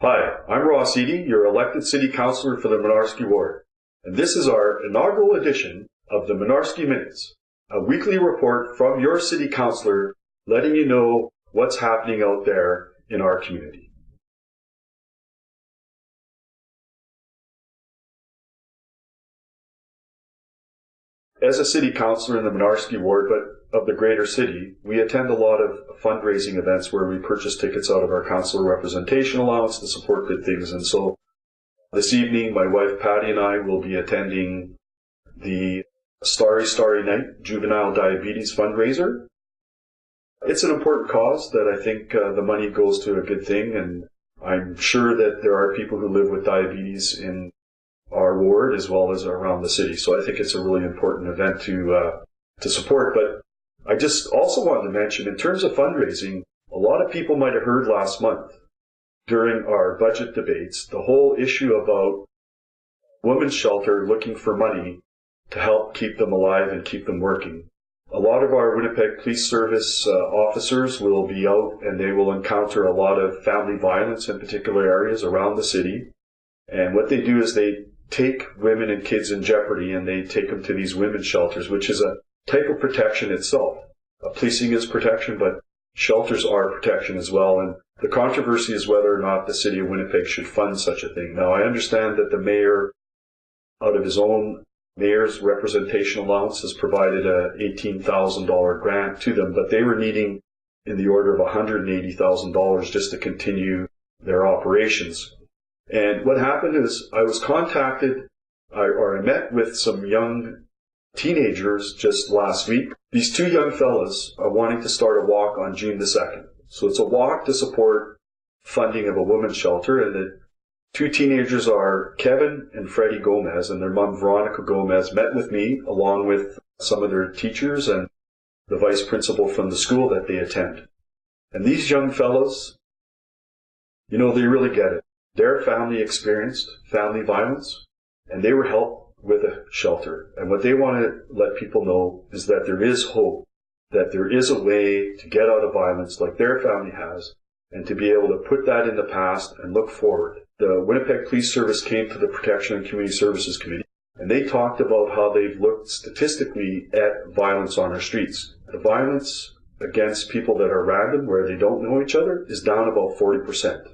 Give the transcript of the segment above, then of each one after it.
Hi, I'm Ross Eadie, your elected City Councillor for the Mynarski Ward, and this is our inaugural edition of the Mynarski Minutes, a weekly report from your City Councillor letting you know what's happening out there in our community. As a City Councillor in the Mynarski Ward, but of the greater city, we attend a lot of fundraising events where we purchase tickets out of our councillor representation allowance to support good things. And so this evening, my wife Patty and I will be attending the Starry Night Juvenile Diabetes fundraiser. It's an important cause that I think the money goes to a good thing, and I'm sure that there are people who live with diabetes in our ward as well as around the city. So I think it's a really important event to support. But I just also wanted to mention, in terms of fundraising, a lot of people might have heard last month during our budget debates the whole issue about women's shelter looking for money to help keep them alive and keep them working. A lot of our Winnipeg Police Service officers will be out and they will encounter a lot of family violence in particular areas around the city. And what they do is they take women and kids in jeopardy and they take them to these women's shelters, which is a type of protection itself. Policing is protection, but shelters are protection as well. And the controversy is whether or not the city of Winnipeg should fund such a thing. Now, I understand that the mayor, out of his own mayor's representation allowance, has provided a $18,000 grant to them, but they were needing in the order of $180,000 just to continue their operations. And what happened is I was contacted, I met with some young teenagers just last week. These two young fellas are wanting to start a walk on June the 2nd. So it's a walk to support funding of a women's shelter. And the two teenagers are Kevin and Freddie Gomez, and their mom, Veronica Gomez, met with me along with some of their teachers and the vice principal from the school that they attend. And these young fellas, they really get it. Their family experienced family violence, and they were helped with a shelter. And what they want to let people know is that there is hope, that there is a way to get out of violence like their family has, and to be able to put that in the past and look forward. The Winnipeg Police Service came to the Protection and Community Services Committee, and they talked about how they've looked statistically at violence on our streets. The violence against people that are random, where they don't know each other, is down about 40%.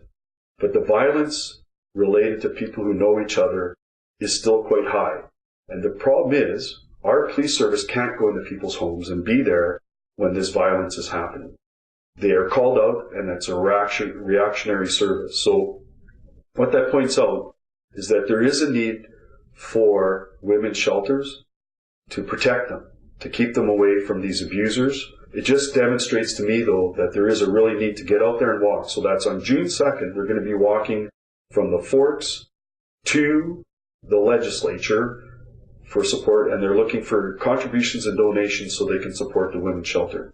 But the violence related to people who know each other is still quite high. And the problem is, our police service can't go into people's homes and be there when this violence is happening. They are called out, and it's a reactionary service. So what that points out is that there is a need for women's shelters to protect them, to keep them away from these abusers. It just demonstrates to me, though, that there is a really need to get out there and walk. So that's on June 2nd. We're going to be walking from the Forks to the legislature for support, and they're looking for contributions and donations so they can support the women's shelter.